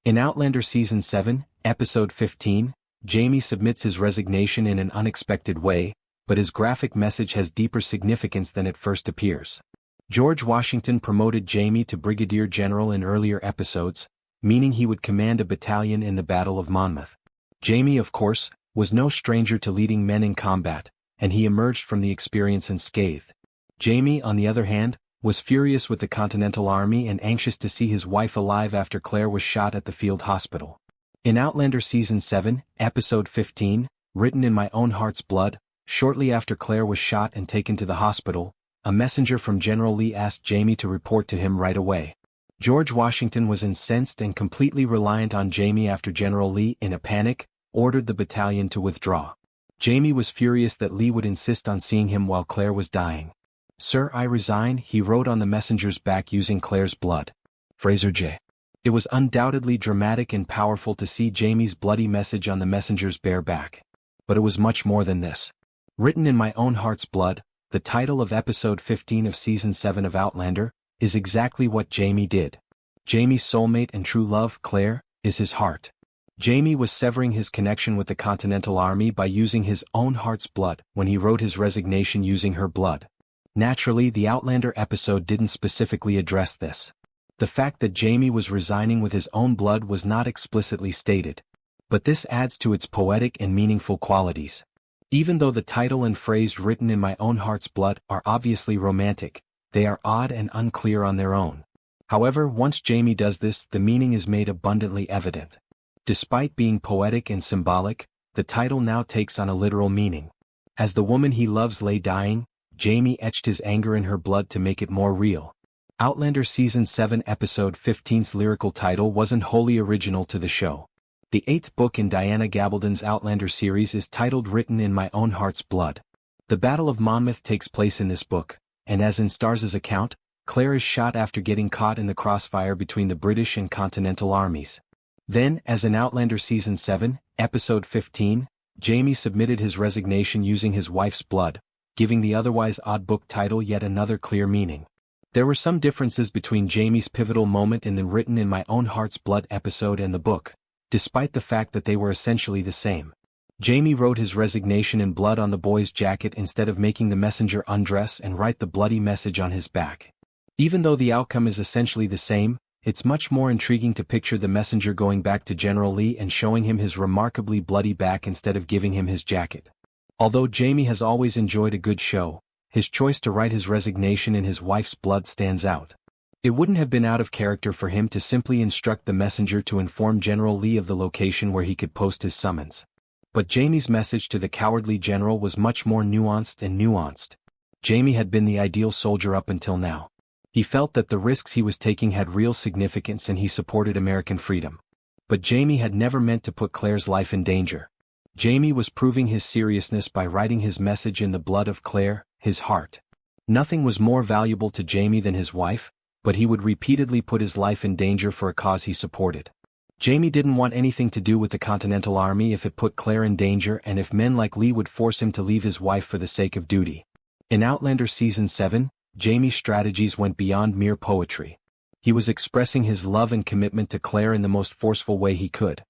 In Outlander Season 7, Episode 15, Jamie submits his resignation in an unexpected way, but his graphic message has deeper significance than it first appears. George Washington promoted Jamie to brigadier general in earlier episodes, meaning he would command a battalion in the Battle of Monmouth. Jamie, of course, was no stranger to leading men in combat, and he emerged from the experience unscathed. Jamie, on the other hand, was furious with the Continental Army and anxious to see his wife alive after Claire was shot at the field hospital. In Outlander Season 7, Episode 15, written in my own heart's blood, shortly after Claire was shot and taken to the hospital, a messenger from General Lee asked Jamie to report to him right away. George Washington was incensed and completely reliant on Jamie after General Lee, in a panic, ordered the battalion to withdraw. Jamie was furious that Lee would insist on seeing him while Claire was dying. "Sir, I resign," he wrote on the messenger's back using Claire's blood. Fraser J. It was undoubtedly dramatic and powerful to see Jamie's bloody message on the messenger's bare back. But it was much more than this. Written in my own heart's blood, the title of Episode 15 of Season 7 of Outlander, is exactly what Jamie did. Jamie's soulmate and true love, Claire, is his heart. Jamie was severing his connection with the Continental Army by using his own heart's blood when he wrote his resignation using her blood. Naturally, the Outlander episode didn't specifically address this. The fact that Jamie was resigning with his own blood was not explicitly stated. But this adds to its poetic and meaningful qualities. Even though the title and phrase "written in my own heart's blood" are obviously romantic, they are odd and unclear on their own. However, once Jamie does this, the meaning is made abundantly evident. Despite being poetic and symbolic, the title now takes on a literal meaning. As the woman he loves lay dying, Jamie etched his anger in her blood to make it more real. Outlander Season 7 Episode 15's lyrical title wasn't wholly original to the show. The 8th book in Diana Gabaldon's Outlander series is titled Written in My Own Heart's Blood. The Battle of Monmouth takes place in this book, and as in Stars's account, Claire is shot after getting caught in the crossfire between the British and Continental armies. Then, as in Outlander Season 7, Episode 15, Jamie submitted his resignation using his wife's blood, giving the otherwise odd book title yet another clear meaning. There were some differences between Jamie's pivotal moment in the Written in My Own Heart's Blood episode and the book, despite the fact that they were essentially the same. Jamie wrote his resignation in blood on the boy's jacket instead of making the messenger undress and write the bloody message on his back. Even though the outcome is essentially the same, it's much more intriguing to picture the messenger going back to General Lee and showing him his remarkably bloody back instead of giving him his jacket. Although Jamie has always enjoyed a good show, his choice to write his resignation in his wife's blood stands out. It wouldn't have been out of character for him to simply instruct the messenger to inform General Lee of the location where he could post his summons. But Jamie's message to the cowardly general was much more nuanced. Jamie had been the ideal soldier up until now. He felt that the risks he was taking had real significance and he supported American freedom. But Jamie had never meant to put Claire's life in danger. Jamie was proving his seriousness by writing his message in the blood of Claire, his heart. Nothing was more valuable to Jamie than his wife, but he would repeatedly put his life in danger for a cause he supported. Jamie didn't want anything to do with the Continental Army if it put Claire in danger and if men like Lee would force him to leave his wife for the sake of duty. In Outlander Season 7, Jamie's strategies went beyond mere poetry. He was expressing his love and commitment to Claire in the most forceful way he could.